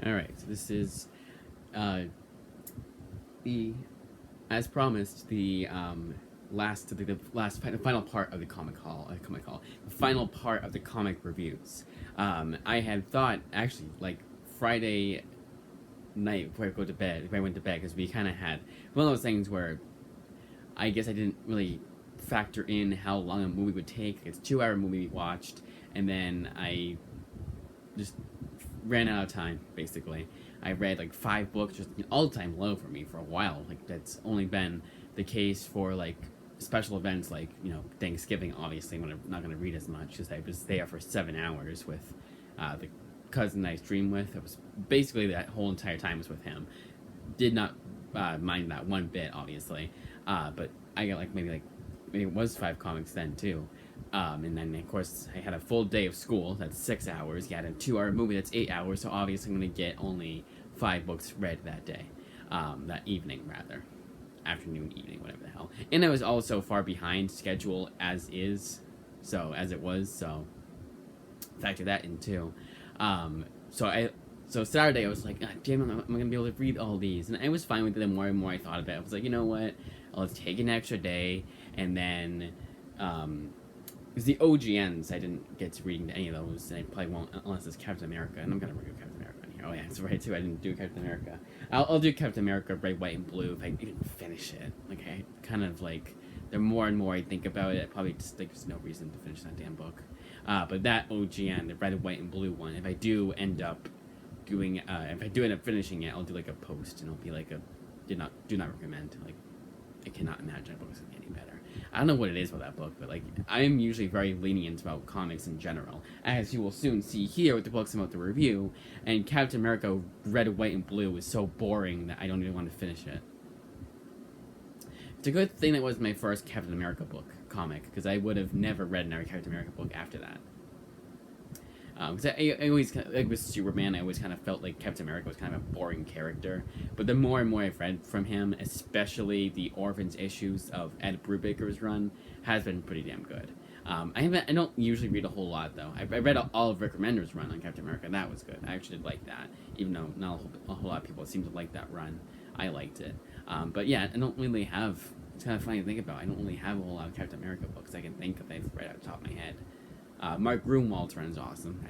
All right, so this is uh, the, as promised, the final part of the the final part of the comic reviews. I had thought actually like Friday night before I went to bed, because we kind of had one of those things where I guess I didn't really factor in how long a movie would take. It's a 2 hour movie we watched, and then I just ran out of time. Basically, I read like 5 books, just an all-time low for me for a while. Like that's only been the case for like special events like Thanksgiving. Obviously, when I'm not going to read as much because I was there for 7 hours with the cousin I streamed with. It was basically that whole entire time was with him. Did not mind that one bit, obviously, but I got like maybe it was 5 comics then too. And then, of course, I had a full day of school. That's 6 hours. You had a 2 hour movie. That's 8 hours. So obviously, I'm going to get only 5 books read that day. That evening, rather. Afternoon, evening, whatever the hell. And I was also far behind schedule as is. As it was. So, factor that in too. So Saturday, I was like, God damn it, am I going to be able to read all these? And I was fine with it. The more and more I thought about it, I was like, you know what? I'll take an extra day. And then, because the OGNs, I didn't get to reading any of those, and I probably won't unless it's Captain America, and I'm gonna review Captain America in here. Oh yeah, that's right too. I didn't do Captain America. I'll do Captain America Red, White, and Blue if I even finish it. Like I kind of like the more and more I think about it, I probably just think there's no reason to finish that damn book. But that OGN, the Red, White, and Blue one, if I do end up doing, if I do end up finishing it, I'll do like a post, and it'll be like a do not recommend. Like I cannot imagine a book is gonna get any better. I don't know what it is about that book, but like I'm usually very lenient about comics in general, as you will soon see here with the books I'm about to review. And Captain America Red, White, and Blue is so boring that I don't even want to finish it. It's a good thing that was my first Captain America comic, because I would have never read another Captain America book after that. Because I always, like with Superman, I always kind of felt like Captain America was kind of a boring character. But the more and more I've read from him, especially the Orphans issues of Ed Brubaker's run, has been pretty damn good. I don't usually read a whole lot though. I read all of Rick Remender's run on Captain America. That was good. I actually did like that, even though not a whole lot of people seem to like that run. I liked it. But yeah, I don't really have. It's kind of funny to think about. I don't really have a whole lot of Captain America books I can think of right off the top of my head. Mark Gruenwald's run is awesome.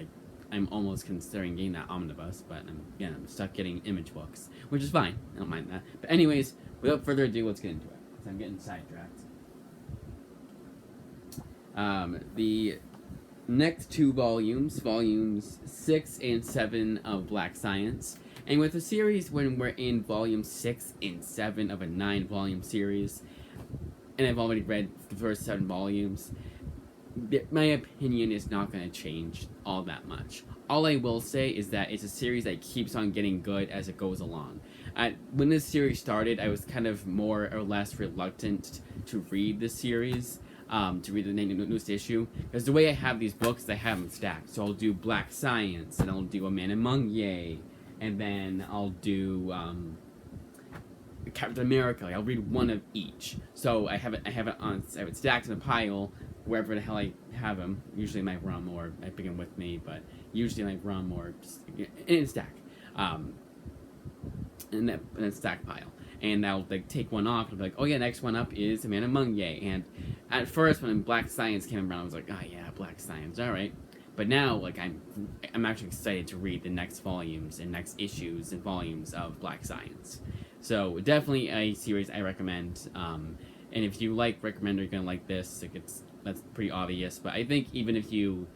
I'm almost considering getting that omnibus, but I'm stuck getting Image books, which is fine. I don't mind that. But anyways, without further ado, let's get into it, because I'm getting sidetracked. The next 2 volumes, volumes 6 and 7 of Black Science, and with the series when we're in volume 6 and 7 of a 9-volume series, and I've already read the first 7 volumes, my opinion is not going to change all that much. All I will say is that it's a series that keeps on getting good as it goes along. When this series started, I was kind of more or less reluctant to read the series, to read the newest issue, because the way I have these books, I have them stacked. So I'll do Black Science, and I'll do A Man Among Ye, and then I'll do Captain America. I'll read one of each. So I have it stacked in a pile wherever the hell I have them. Usually in my room, or I bring them with me, but usually in my room or just in a stack, in a stack pile. And I'll like take one off and be like, oh yeah, next one up is A Man Among Ye. And at first, when Black Science came around, I was like, oh yeah, Black Science, all right. But now, like I'm actually excited to read the next volumes and next issues and volumes of Black Science. So definitely a series I recommend. And if you like Rick Remender, you're gonna like this. That's pretty obvious. But I think even if you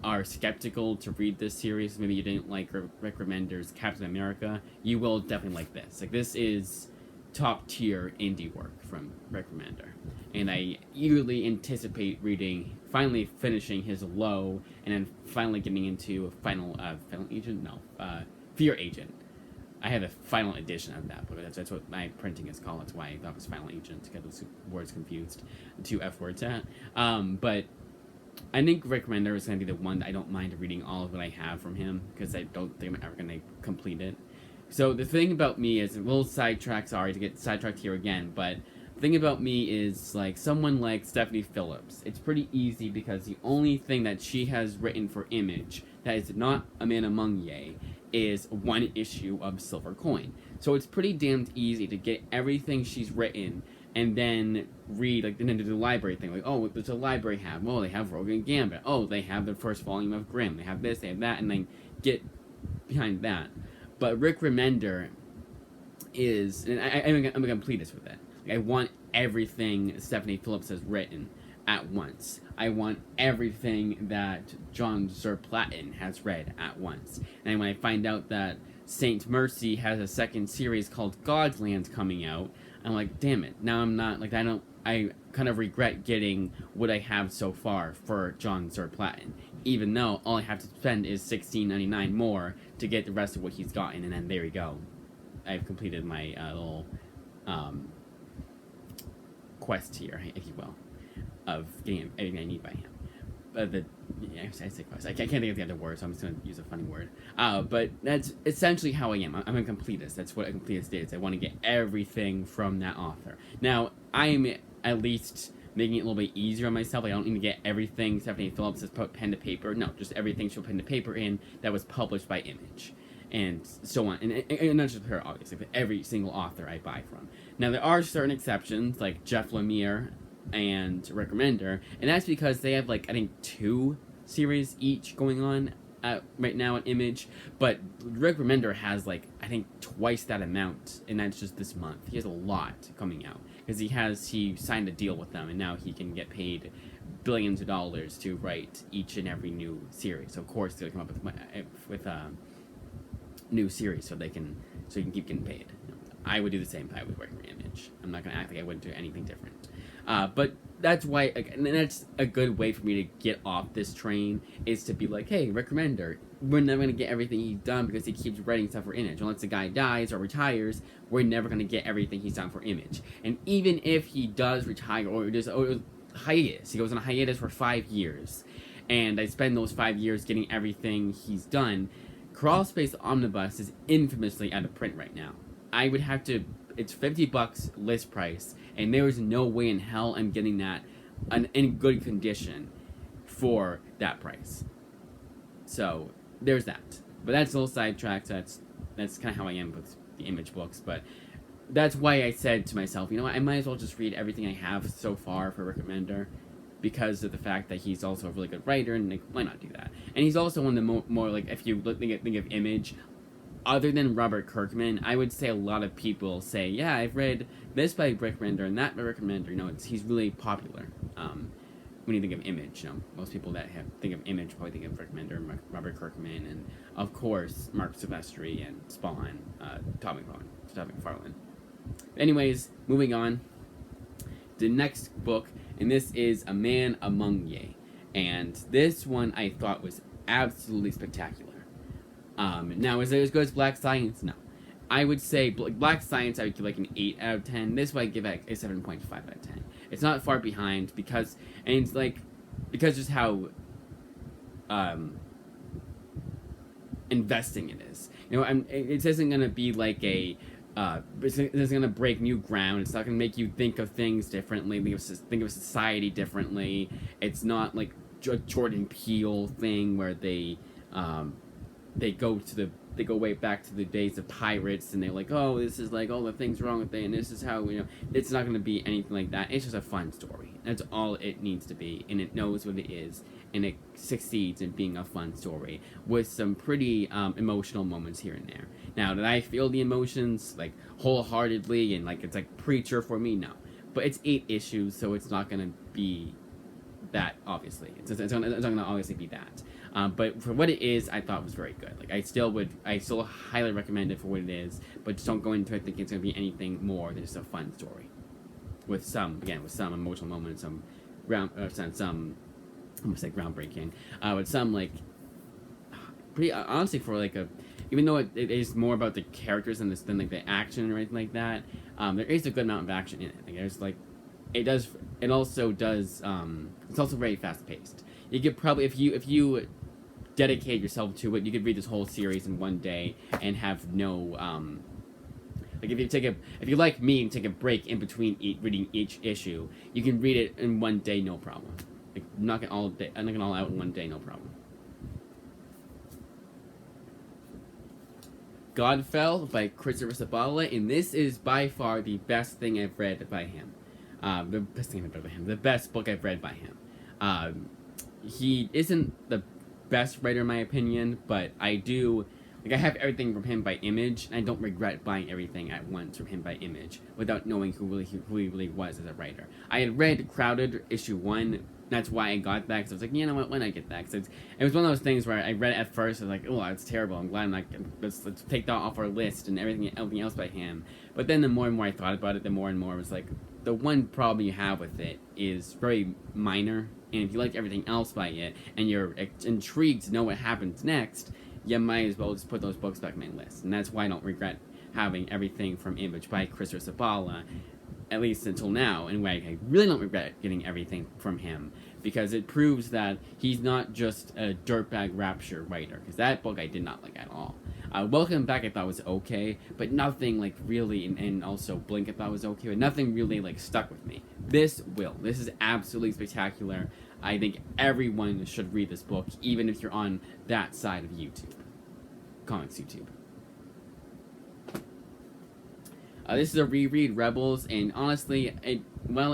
are skeptical to read this series, maybe you didn't like Rick Remender's Captain America, you will definitely like this. Like this is top tier indie work from Rick Remender, and I eagerly anticipate finally finishing his low, and then finally getting into Final Agent. No, Fear Agent. I have a final edition of that book. That's what my printing is called. That's why I thought it was Final Agent, to get those words confused. The 2 F words at. But I think Rick Remender is going to be the one that I don't mind reading all of what I have from him, because I don't think I'm ever going to complete it. So the thing about me is, a little sidetrack, sorry to get sidetracked here again, but the thing about me is, like, someone like Stephanie Phillips, it's pretty easy because the only thing that she has written for Image that is not A Man Among Ye is one issue of Silver Coin. So it's pretty damned easy to get everything she's written and then read, like, and then do the library thing. Like, oh, what does the library have? Well, they have Rogue and Gambit. Oh, they have the first volume of Grimm. They have this, they have that, and then get behind that. But Rick Remender is, and I'm going to complete this with it. Like, I want everything Stephanie Phillips has written at once. I want everything that John Zerplatin has read at once. And when I find out that Saint Mercy has a second series called Godsland coming out, I'm like, damn it. Now I'm not, like, I kind of regret getting what I have so far for John Zerplatin, even though all I have to spend is $16.99 more to get the rest of what he's gotten, and then there we go. I've completed my little quest here, if you will, of getting everything I need by him. I say quest. I can't think of the other word, so I'm just going to use a funny word. But that's essentially how I am. I'm a completist. That's what a completist is. I want to get everything from that author. Now, I'm at least making it a little bit easier on myself. I don't need to get everything Stephanie Phillips has put pen to paper. No, just everything she'll pen to paper in that was published by Image. And so on. And not just her, obviously, but every single author I buy from. Now, there are certain exceptions, like Jeff Lemire and Rick Remender, and that's because they have, like, I think 2 series each going on right now at Image, but Rick Remender has, like, I think twice that amount, and that's just this month. He has a lot coming out, because he signed a deal with them, and now he can get paid billions of dollars to write each and every new series. So of course they'll come up with new series so he can keep getting paid. I would do the same if I was working for Image. I'm not going to act like I wouldn't do anything different. But that's why, and that's a good way for me to get off this train, is to be like, hey, Rick Remender, we're never going to get everything he's done because he keeps writing stuff for Image. Unless the guy dies or retires, we're never going to get everything he's done for Image. And even if he does retire or hiatus, he goes on a hiatus for 5 years, and I spend those 5 years getting everything he's done, Crawlspace Omnibus is infamously out of print right now. I would have to, it's $50 list price, and there is no way in hell I'm getting that in good condition for that price. So there's that. But that's a little sidetracked. That's kind of how I am with the Image books. But that's why I said to myself, you know what, I might as well just read everything I have so far for Rick Remender, because of the fact that he's also a really good writer, and like, why not do that? And he's also one of the more like, if you think of Image, other than Robert Kirkman, I would say a lot of people say, yeah, I've read this by Rick Remender and that by Rick Remender. You know, he's really popular. When you think of Image, you know, most people that think of Image probably think of Rick Remender and Robert Kirkman, and of course Mark Silvestri and Spawn, Todd McFarlane. Anyways, moving on. The next book, and this is A Man Among Ye, and this one I thought was absolutely spectacular. Now, is it as good as Black Science? No. I would say Black Science I would give like an 8 out of 10. This one I give like a 7.5 out of 10. It's not far behind because just how investing it is. You know, it isn't going to be like it's going to break new ground. It's not going to make you think of things differently, think of society differently. It's not like a Jordan Peele thing where they go way back to the days of pirates, and they're like, oh, this is like all the things wrong with it, and this is how, you know, it's not going to be anything like that. It's just a fun story. That's all it needs to be, and it knows what it is, and it succeeds in being a fun story with some pretty emotional moments here and there. Now, did I feel the emotions like wholeheartedly and like it's like Preacher for me? No, but it's 8 issues, so it's not going to be that, obviously. It's not going to obviously be that. But for what it is, I thought it was very good. Like, I still highly recommend it for what it is, but just don't go into it thinking it's going to be anything more than just a fun story. With some emotional moments, I'm going to say groundbreaking, with some, like, pretty, honestly, for, like, even though it is more about the characters than like, the action or anything like that, there is a good amount of action in it. I think there's, like, it also does, it's also very fast-paced. You could probably, if you dedicate yourself to it, you could read this whole series in one day and have no, like, if you like me and take a break in between reading each issue, you can read it in one day, no problem. Like, knock it all out in one day, no problem. Godfell by Christopher Sabala, and this is by far the best thing I've read by him. The best thing I've read by him. The best book I've read by him. He isn't the best writer in my opinion, but I do. Like, I have everything from him by Image, and I don't regret buying everything at once from him by Image without knowing who he really was as a writer. I had read Crowded issue 1. That's why I got that, because I was like, you know what, when I get that? Because it was one of those things where I read it at first, I was like, oh, that's terrible, I'm glad I'm not, let's take that off our list and everything else by him. But then the more and more I thought about it, the more and more it was like, the one problem you have with it is very minor, and if you like everything else by it, and you're intrigued to know what happens next, you might as well just put those books back on my list. And that's why I don't regret having everything from Image by Christopher Sabala, at least until now, and why I really don't regret getting everything from him, because it proves that he's not just a dirtbag rapture writer, because that book I did not like at all. Welcome Back I thought was okay, but nothing like really, and also Blink I thought was okay, but nothing really like stuck with me. This is absolutely spectacular. I think everyone should read this book, even if you're on that side of YouTube. Comics YouTube. This is a reread, Rebels, and honestly, it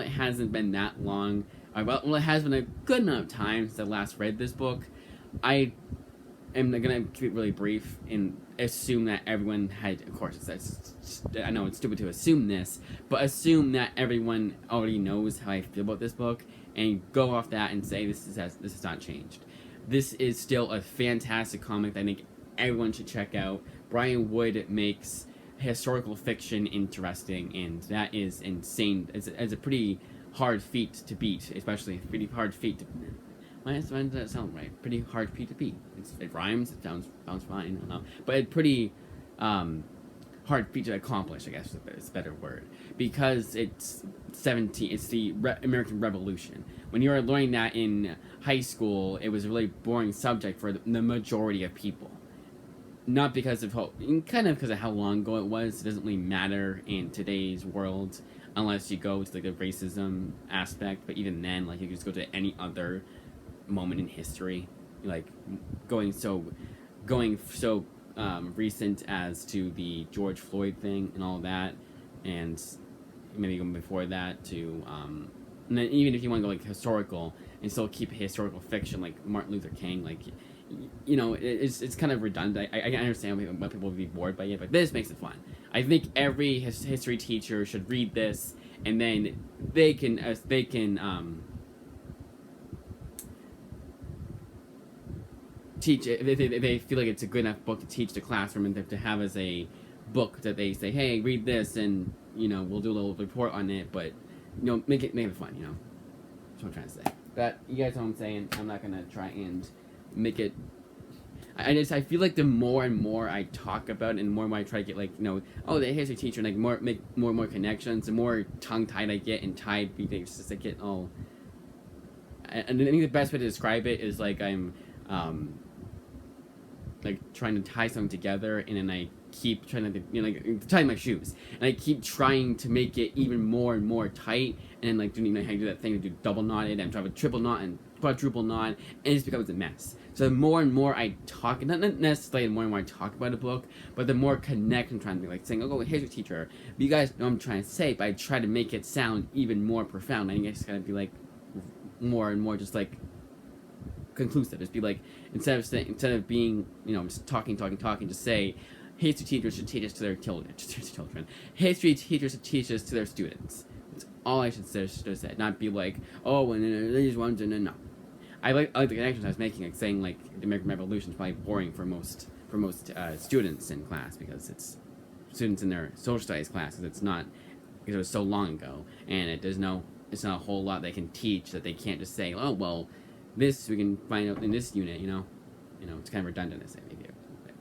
hasn't been that long. It has been a good amount of time since I last read this book. I am going to keep it really brief and assume that everyone had, of course, I know it's stupid to assume this, but assume that everyone already knows how I feel about this book, and go off that and say this has not changed. This is still a fantastic comic that I think everyone should check out. Brian Wood makes historical fiction interesting, and that is insane. It's a pretty hard feat to beat, especially a pretty hard feat to... Why does that sound right? Pretty hard feat to beat. It rhymes, it sounds fine, I don't know. But it's pretty hard feat to accomplish, I guess is a better word. Because it's the American Revolution. When you were learning that in high school, it was a really boring subject for the majority of people. Not because of kind of because of how long ago it was. It doesn't really matter in today's world unless you go to like the racism aspect. But even then, like, you can just go to any other moment in history, like going so recent as to the George Floyd thing and all that, and maybe even before that to and then even if you want to go like historical and still keep historical fiction like Martin Luther King, like, you know, it's kind of redundant. I understand why people would be bored by it, but this makes it fun. I think every history teacher should read this, and then they can teach it. They feel like it's a good enough book to teach the classroom and to have as a book that they say, hey, read this, and, you know, we'll do a little report on it, but, you know, make it fun, you know. That's what I'm trying to say. But you guys know what I'm saying. I'm not gonna try and make it. I feel like the more and more I talk about it, and more and more I try to get, like, you know, oh, the history teacher, and like make more and more connections, the more tongue-tied I get, and tied things just like get all. And I think the best way to describe it is like I'm like trying to tie something together, and then I keep trying to, you know, like tying my shoes, and I keep trying to make it even more and more tight, and then like doing, you know, how you do that thing to do double knotted and try a triple knot and quadruple knot, and it just becomes a mess. So the more and more I talk, not necessarily the more and more I talk about a book, but the more connect I'm trying to be, like saying, oh, here's your teacher. But you guys know what I'm trying to say, but I try to make it sound even more profound. I think it's gotta be like more and more just like conclusive. Just be like, instead of being, you know, just talking, just say, history teachers should teach us to their children. History teachers should teach us to their students. That's all I should say. Not be like, oh, and these ones, and no. I like the connections I was making, like saying like the American Revolution is probably boring for most students in class, because it's students in their social studies class, because it was so long ago, and it's not a whole lot they can teach that they can't just say, oh, well, this we can find out in this unit, you know, it's kind of redundant to say maybe.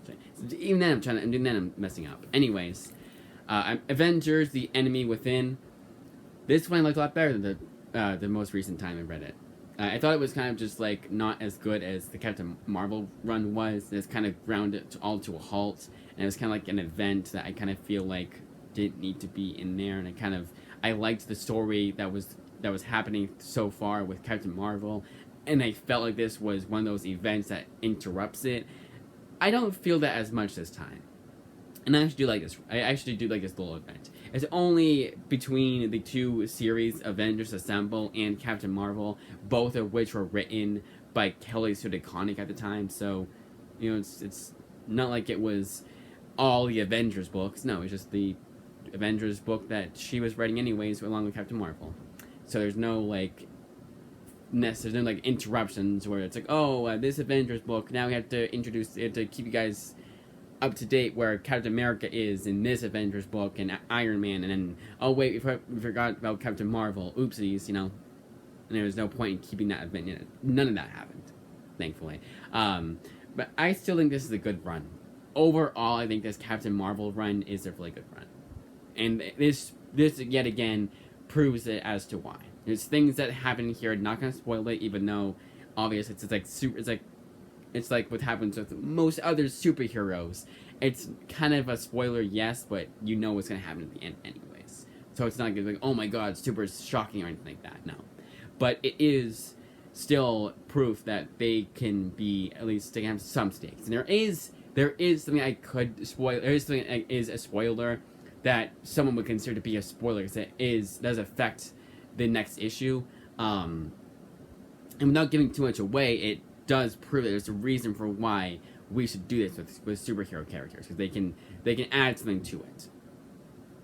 So even then I'm messing up. Anyways, Avengers: The Enemy Within. This one I liked a lot better than the most recent time I read it. I thought it was kind of just like not as good as the Captain Marvel run was. It's kind of ground it all to a halt, and it was kind of like an event that I kind of feel like didn't need to be in there. And I liked the story that was happening so far with Captain Marvel, and I felt like this was one of those events that interrupts it. I don't feel that as much this time. And I actually do like this. I actually do like this little event. It's only between the two series, Avengers Assemble and Captain Marvel, both of which were written by Kelly Sue DeConnick at the time. So, it's not like it was all the Avengers books. No, it's just the Avengers book that she was writing anyways, along with Captain Marvel. So there's no there's no interruptions where it's like, oh, this Avengers book, now we have to keep you guys up to date where Captain America is in this Avengers book and Iron Man, and then, oh wait, we forgot about Captain Marvel, oopsies, and there was no point in keeping that event in it. None of that happened, thankfully. But I still think this is a good run. Overall, I think this Captain Marvel run is a really good run. And this yet again proves it as to why. There's things that happen here, not gonna spoil it, even though obviously it's like what happens with most other superheroes. It's kind of a spoiler, yes, but you know what's gonna happen at the end anyways. So it's not gonna be like, oh my god, super shocking or anything like that, no. But it is still proof that they can be, at least they can have some stakes. And there is something I could spoil, there is something that is a spoiler that someone would consider to be a spoiler, because it does affect the next issue. And without giving too much away, it does prove that there's a reason for why we should do this with superhero characters, because they can add something to it.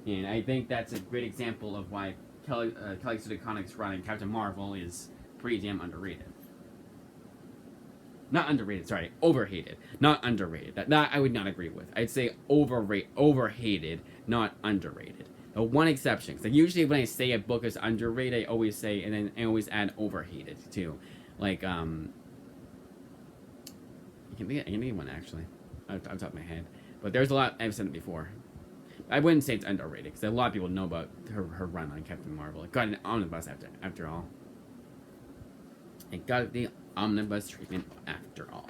And I think that's a great example of why Kelly Sue DeConnick's run in Captain Marvel is pretty damn underrated. Not underrated, sorry, overhated, not underrated. That I would not agree with. I'd say overhated, not underrated. The one exception, because usually when I say a book is underrated, I always say, and then I always add overhated too. Like, I can think of one actually, off the top of my head. But there's a lot, I've said it before. I wouldn't say it's underrated, because a lot of people know about her run on Captain Marvel. It got an omnibus after all. It got the omnibus treatment after all.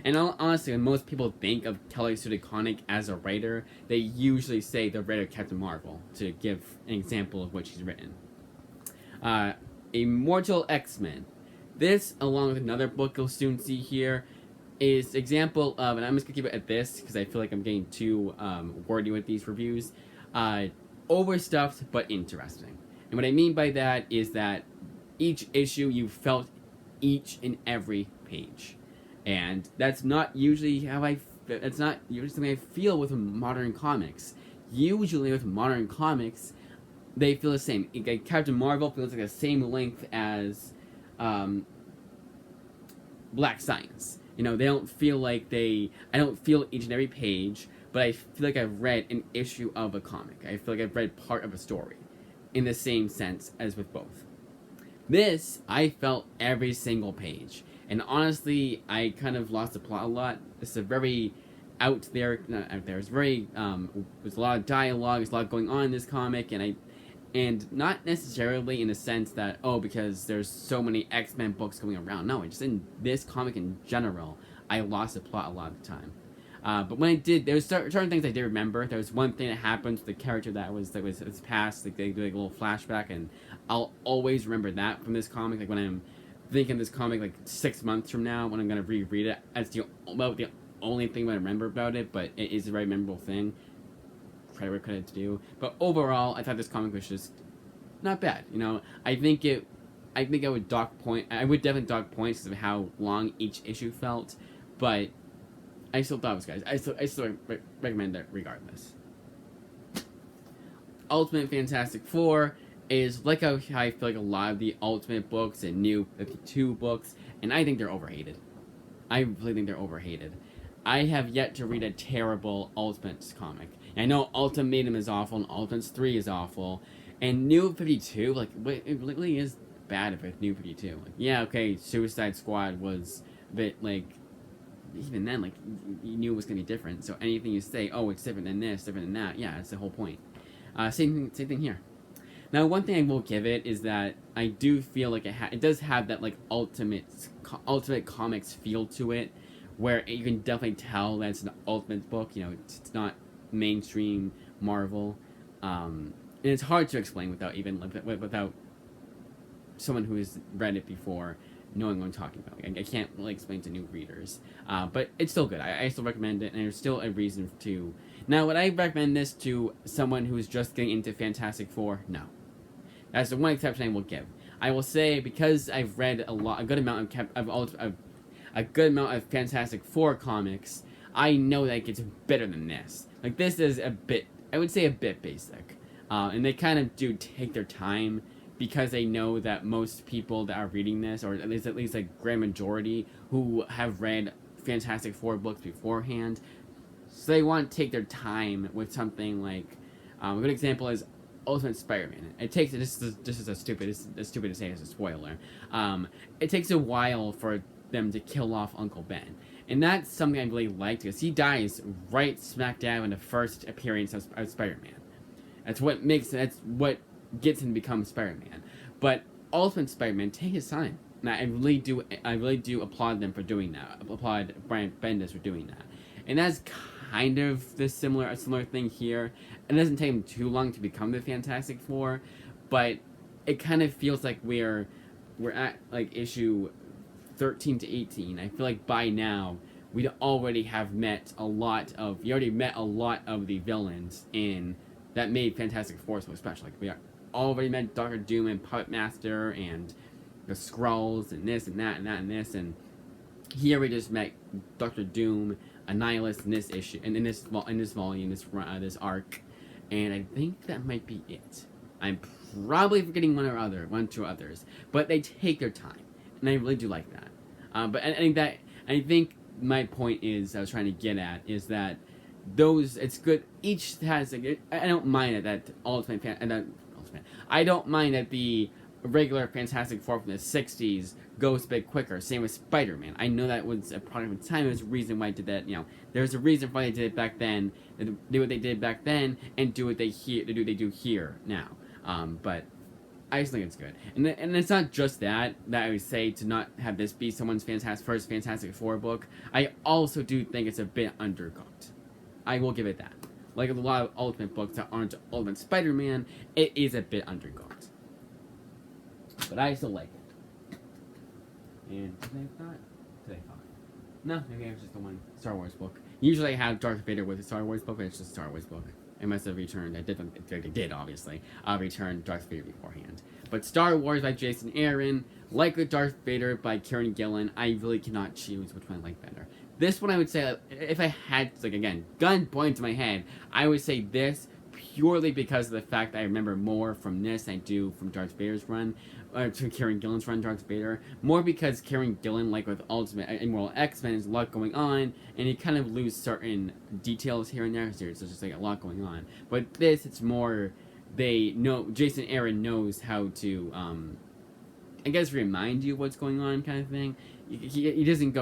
And honestly, when most people think of Kelly Sue DeConnick as a writer, they usually say the writer of Captain Marvel, to give an example of what she's written. Immortal X-Men. This, along with another book you'll soon see here, is example of, and I'm just going to keep it at this, because I feel like I'm getting too wordy with these reviews, overstuffed but interesting. And what I mean by that is that each issue you felt each and every page. And that's not usually that's not usually something I feel with modern comics. Usually with modern comics, they feel the same. Captain Marvel feels like the same length as Black Science. They don't feel like I don't feel each and every page, but I feel like I've read an issue of a comic. I feel like I've read part of a story in the same sense as with both. This, I felt every single page. And honestly, I kind of lost the plot a lot. It's a very not out there. It's very, there's a lot of dialogue, there's a lot going on in this comic, and not necessarily in the sense that, because there's so many X-Men books going around. No, just in this comic in general, I lost the plot a lot of the time. But when I did, there was certain things I did remember. There was one thing that happened to the character that was past. Like they do a little flashback, and I'll always remember that from this comic. Like when I'm thinking this comic 6 months from now, when I'm gonna reread it, that's about the only thing I remember about it. But it is a very memorable thing. Credit where credit's due. But overall, I thought this comic was just not bad. I think I would dock point. I would definitely dock points because of how long each issue felt, but I still thought it was good. I still recommend it regardless. Ultimate Fantastic Four is like how I feel like a lot of the Ultimate books and New 52 books, and I think they're overhated. I really think they're overhated. I have yet to read a terrible Ultimates comic. And I know Ultimatum is awful, and Ultimates 3 is awful, and New 52, it really is bad with New 52. Okay, Suicide Squad was a bit, even then, you knew it was going to be different, so anything you say, it's different than this, different than that, yeah, that's the whole point. Same thing here. Now, one thing I will give it is that I do feel like it does have that, Ultimate Comics feel to it, where you can definitely tell that it's an Ultimate book, it's not mainstream Marvel, and it's hard to explain without someone who has read it before knowing what I'm talking about. I can't really explain to new readers, but it's still good. I still recommend it, and there's still a reason to. Now, would I recommend this to someone who's just getting into Fantastic Four? No. That's the one exception I will give. I will say, because I've read a good amount of Fantastic Four comics, I know that it gets better than this. Like, this is a bit, I would say, a bit basic, and they kind of do take their time, because they know that most people that are reading this, or at least like grand majority, who have read Fantastic Four books beforehand, so they want to take their time with something like, a good example is Ultimate Spider-Man. It takes, this is as stupid to say as a spoiler, it takes a while for them to kill off Uncle Ben. And that's something I really liked, because he dies right smack dab in the first appearance of Spider-Man. That's what gets him to become Spider-Man. But Ultimate Spider-Man, take his time. And I really do applaud them for doing that. Applaud Brian Bendis for doing that. And that's kind of a similar thing here. It doesn't take him too long to become the Fantastic Four, but it kind of feels like we're at like issue 13 to 18. I feel like by now we already met a lot of the villains in that made Fantastic Four so special. Like, we already met Doctor Doom and Puppet Master and the Skrulls and this and that and that and this, and here we just met Doctor Doom, Annihilus in this issue, and in this volume, this arc, and I think that might be it. I'm probably forgetting one or two others, but they take their time, and I really do like that. But I think my point I was trying to get at is that it's good. Each has I don't mind that I don't mind that the regular Fantastic Four from the 60s goes a bit quicker. Same with Spider-Man. I know that was a product of time. There's a reason why I did that. There's a reason why they did it back then. They do what they did back then and do what they do here now. But I just think it's good. And it's not just that I would say to not have this be someone's first Fantastic Four book. I also do think it's a bit undercooked. I will give it that. Like a lot of Ultimate books that aren't Ultimate Spider-Man, it is a bit undercooked. But I still like it. And today I thought. No, maybe it was just the one Star Wars book. Usually I have Darth Vader with a Star Wars book, but it's just a Star Wars book. I must have returned. I did obviously. I'll return Darth Vader beforehand. But Star Wars by Jason Aaron, like with Darth Vader by Kieran Gillen, I really cannot choose which one I like better. This one I would say, if I had, again, gun pointed to my head, I would say this purely because of the fact that I remember more from this than I do from Darth Vader's run, to Kieran Gillen's run, Darth Vader. More because Kieran Gillen, like with Ultimate Immortal X-Men, there's a lot going on, and you kind of lose certain details here and there, so there's just like a lot going on. But this, it's more, Jason Aaron knows how to, I guess, remind you what's going on, kind of thing. He doesn't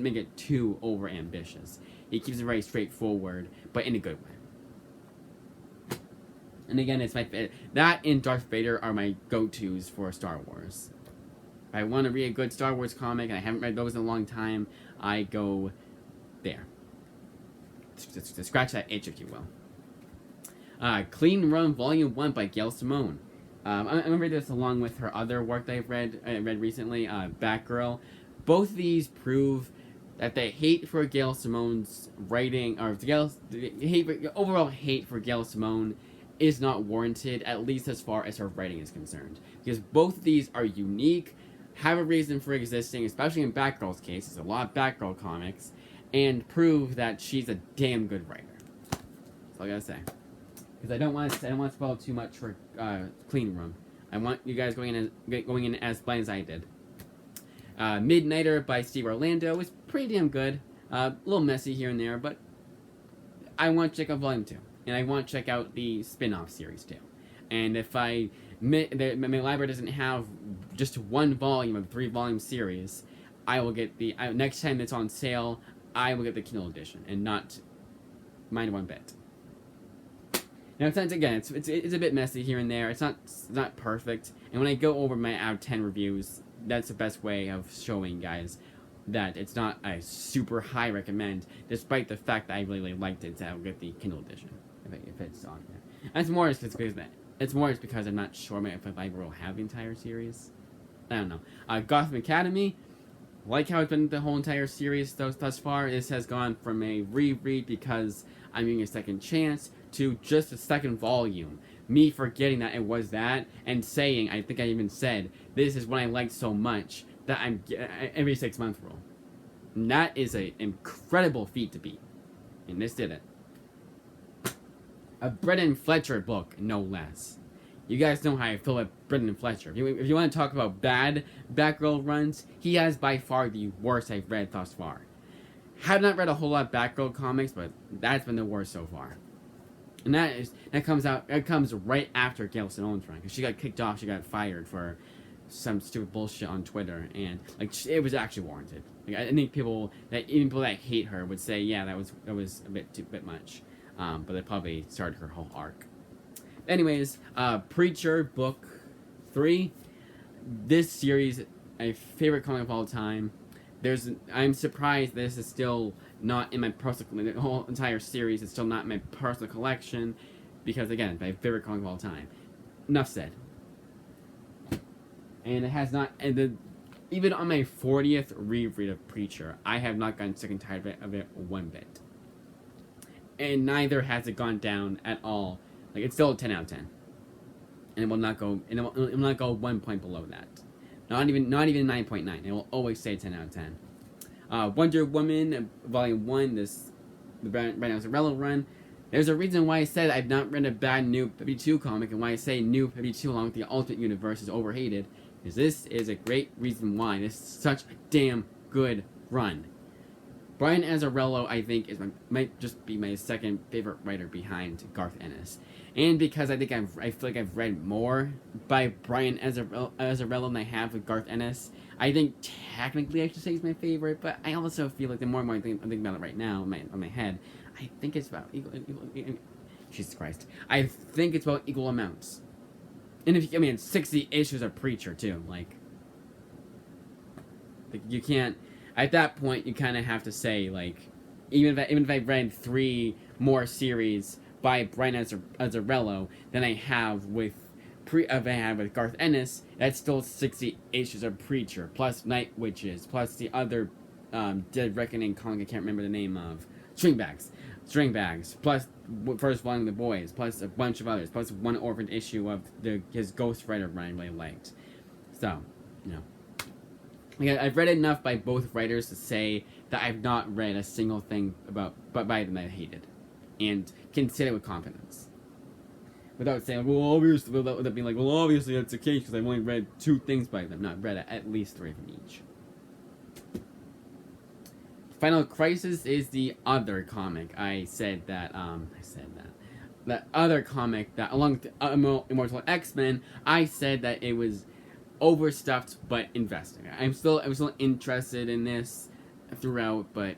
make it too over ambitious. He keeps it very straightforward, but in a good way. And again, it's that and Darth Vader are my go-tos for Star Wars. If I want to read a good Star Wars comic, and I haven't read those in a long time, I go there. To scratch that itch, if you will. Clean Run Volume 1 by Gail Simone. I'm going to read this along with her other work that I read recently, Batgirl. Both of these prove that the hate for Gail Simone's writing, or overall hate for Gail Simone is not warranted, at least as far as her writing is concerned. Because both of these are unique, have a reason for existing, especially in Batgirl's case. There's a lot of Batgirl comics, and prove that she's a damn good writer. That's all I gotta say. Because I don't want to spoil too much for Clean Room. I want you guys going in as blind as I did. Midnighter by Steve Orlando is pretty damn good. A little messy here and there, but I want to check out Volume 2. And I want to check out the spin-off series too. And if my library doesn't have just one volume of a 3-volume series, I will get next time it's on sale, I will get the Kindle edition and not mind one bit. Now, it's a bit messy here and there. It's not perfect. And when I go over my out of 10 reviews, that's the best way of showing guys that it's not a super high recommend, despite the fact that I really liked it. So I'll get the Kindle edition if it's on there. And it's more just because I'm not sure if I will have the entire series. I don't know. Gotham Academy, like how it's been the whole entire series thus far. This has gone from a reread because I'm giving a second chance to just a second volume. Me forgetting that it was that and saying, I think I even said, this is what I liked so much that I'm every 6 month rule. And that is an incredible feat to beat. And this did it. A Brendan Fletcher book, no less. You guys know how I feel about Brendan Fletcher. If you want to talk about bad Batgirl runs, he has by far the worst I've read thus far. Have not read a whole lot of Batgirl comics, but that's been the worst so far. And that comes right after Gail Simone's run, because she got kicked off, she got fired for some stupid bullshit on Twitter, and like it was actually warranted. Like, I think even people that hate her would say, yeah, that was a bit much. But they probably started her whole arc. Anyways, Preacher Book 3. This series, my favorite comic of all time. I'm surprised this is still not in my personal... The whole entire series is still not in my personal collection. Because, again, my favorite comic of all time. Enough said. And it has not... even on my 40th reread of Preacher, I have not gotten sick and tired of it one bit. And neither has it gone down at all. Like, it's still a 10 out of 10. And it will not go 1 point below that. Not even 9.9. It will always say 10 out of 10. Wonder Woman, Volume 1, the Brian Azzarello run. There's a reason why I said I've not read a bad New 52 comic, and why I say New 52 along with the Ultimate Universe is overhated, because this is a great reason why. This is such a damn good run. Brian Azzarello, I think, might just be my second favorite writer behind Garth Ennis. And because I feel like I've read more by Brian Azzarello than I have with Garth Ennis, I think technically I should say he's my favorite, but I also feel like the more and more I'm thinking about it right now in my head, I think it's about equal Jesus Christ. I think it's about equal amounts. And 60 issues of Preacher, too. Like you can't... At that point, you kind of have to say, like, even if I read 3 more series by Brian Azzarello than I have with Garth Ennis, that's still 60 issues of Preacher, plus Night Witches, plus the other Dead Reckoning comic I can't remember the name of, String Bags, plus First One of the Boys, plus a bunch of others, plus one orphaned issue of his Ghost Rider run I really liked. So, I've read enough by both writers to say that I've not read a single thing by them that I hated, and can say it with confidence, without saying, without being like, well, obviously that's the case because I've only read 2 things by them. No, I've read at least 3 of them each. Final Crisis is the other comic. I said that. That other comic that, along with Immortal X-Men, I said that it was overstuffed but investing. I was still interested in this throughout, but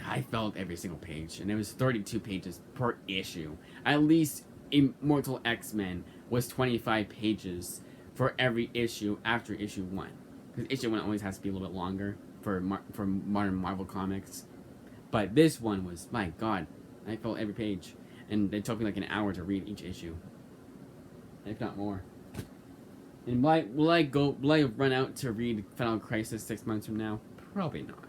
I felt every single page, and it was 32 pages per issue. At least Immortal X-Men was 25 pages for every issue after issue 1, because issue 1 always has to be a little bit longer for modern Marvel comics. But this one was, my God, I felt every page, and it took me like an hour to read each issue, if not more. And will I run out to read Final Crisis 6 months from now? Probably not.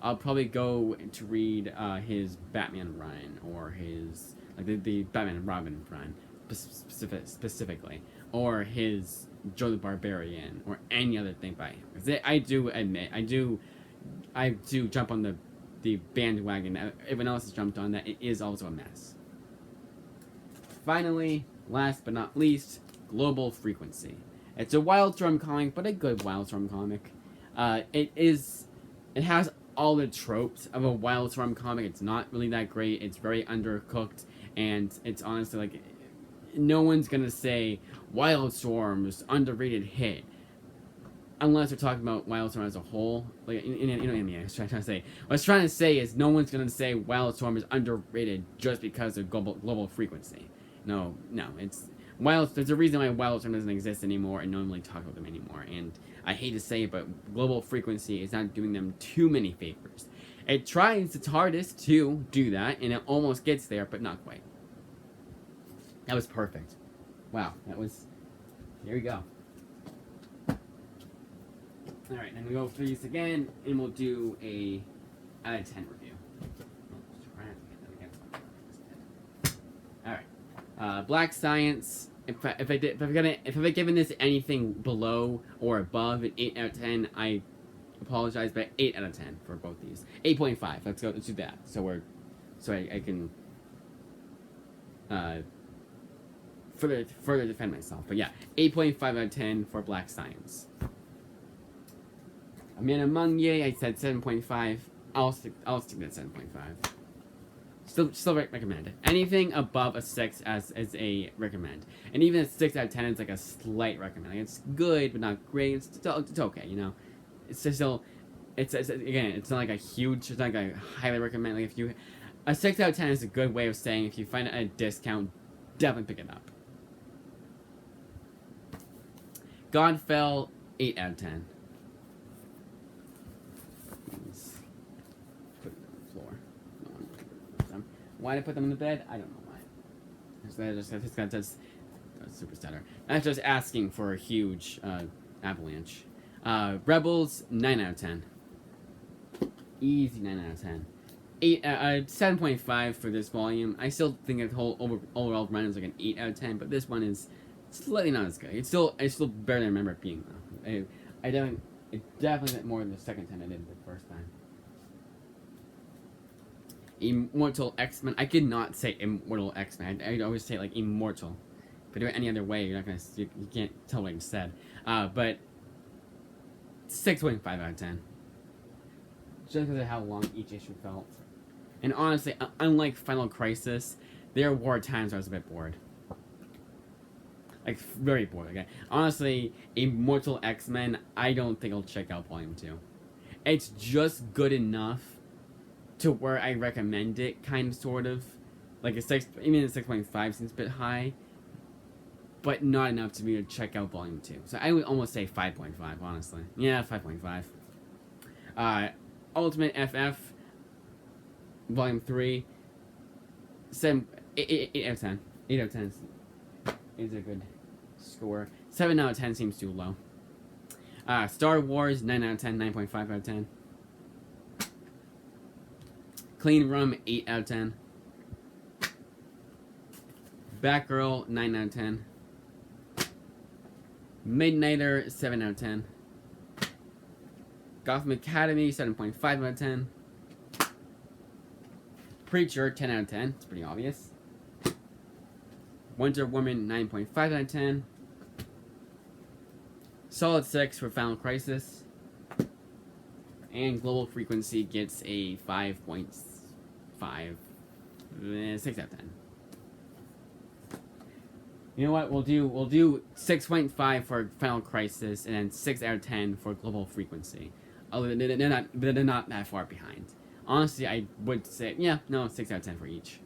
I'll probably go to read his Batman run, or his the Batman and Robin run specifically, or his Joe the Barbarian, or any other thing by him. Because I do admit, I do jump on the bandwagon that everyone else has jumped on, that it is also a mess. Finally, last but not least, Global Frequency. It's a Wildstorm comic, but a good Wildstorm comic. It has all the tropes of a Wildstorm comic. It's not really that great. It's very undercooked, and it's honestly like, no one's gonna say Wildstorm's underrated hit, unless we're talking about Wildstorm as a whole. Like, you know what I mean? What I was trying to say is, no one's gonna say Wildstorm is underrated just because of Global Frequency. No, there's a reason why Wildstorm doesn't exist anymore, and no one really talks about them anymore. And I hate to say it, but Global Frequency is not doing them too many favors. It tries its hardest to do that, and it almost gets there, but not quite. That was perfect. Wow, there we go. Alright, then we go through these again, and we'll do a out of 10 review. Alright. Black Science. If I've given this anything below or above an 8 out of 10, I apologize, but 8 out of 10 for both these. 8.5. Let's do that. So I can further defend myself. But yeah, 8.5 out of 10 for Black Science. Amanda Munye, I said 7.5. I'll stick to 7.5. Still recommend it. Anything above a 6 as a recommend. And even a 6 out of 10 is like a slight recommend. Like, it's good, but not great. It's okay, you know. It's still, it's again, it's not like a huge, it's not like a highly recommend. Like, if you, a 6 out of 10 is a good way of saying if you find it at a discount, definitely pick it up. Godfell, 8 out of 10. Why did I put them in the bed? I don't know why. That's super stutter. That's just asking for a huge avalanche. Rebels, 9 out of 10. Easy 9 out of 10. 7.5 for this volume. I still think the whole overall run is like an 8 out of 10, but this one is slightly not as good. It's still barely remember it being though. It definitely did more than the second time I did the first time. Immortal X-Men. I could not say Immortal X-Men. I always say like Immortal. If I do it any other way, you're not gonna. You can't tell what I said. But 6.5 out of 10. Just because of how long each issue felt. And honestly, unlike Final Crisis, there were times I was a bit bored. Like, very bored. Okay? Honestly, Immortal X-Men, I don't think I'll check out Volume 2. It's just good enough to where I recommend it, kind of, sort of. Like, even a 6.5 seems a bit high, but not enough to me to check out Volume 2. So I would almost say 5.5, honestly. Yeah, 5.5. Ultimate FF, Volume 3, 8 out of 10. 8 out of 10 is a good score. 7 out of 10 seems too low. Star Wars, 9 out of 10, 9.5 out of 10. Clean Room, 8 out of 10. Batgirl, 9 out of 10. Midnighter, 7 out of 10. Gotham Academy, 7.5 out of 10. Preacher, 10 out of 10. It's pretty obvious. Wonder Woman, 9.5 out of 10. Solid 6 for Final Crisis. And Global Frequency gets a 5.5. 6 out of 10. You know what? We'll do 6.5 for Final Crisis and then 6 out of 10 for Global Frequency. They're not that far behind. Honestly, I would say 6 out of 10 for each.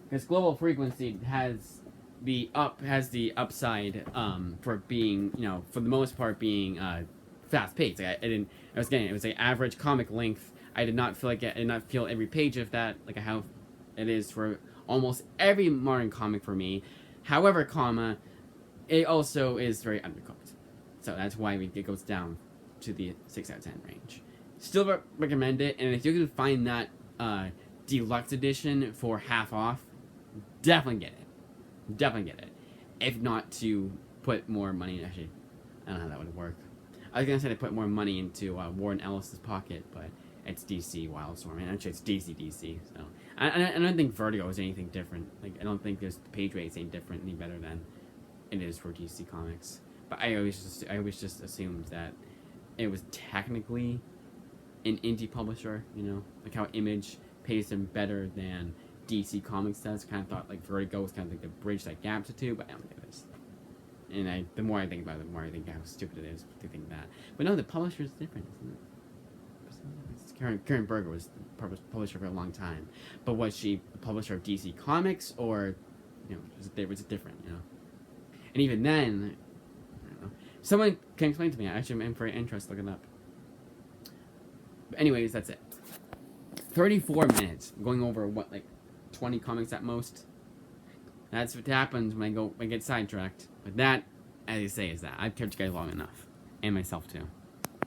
Because Global Frequency has the upside for being, for the most part being fast paced. It was like average comic length. I did not feel every page of that like how it is for almost every modern comic for me. However, it also is very undercooked. So that's why it goes down to the 6 out of 10 range. Still recommend it, and if you can find that deluxe edition for half off, definitely get it. Definitely get it. If not, to put more money in, actually, I don't know how that would work. I was gonna say to put more money into Warren Ellis's pocket, but it's DC Wildstorm, and actually it's DC. So I don't think Vertigo is anything different. Like, I don't think the page rates any different, any better than it is for DC Comics. But I always just assumed that it was technically an indie publisher, like how Image pays them better than DC Comics does. Kind of thought like Vertigo was kind of like the bridge that gaps the two, but I don't think it is. And the more I think about it, the more I think how stupid it is to think that. But no, the publisher is different, isn't it? Karen Berger was the publisher for a long time, but was she the publisher of DC Comics, or was it different? And even then, I don't know. Someone can explain to me. Actually, I'm very interested looking it up. But anyways, that's it. 34 minutes. I'm going over 20 comics at most. That's what happens when I get sidetracked. But that, as I say, is that I've kept you guys long enough, and myself too.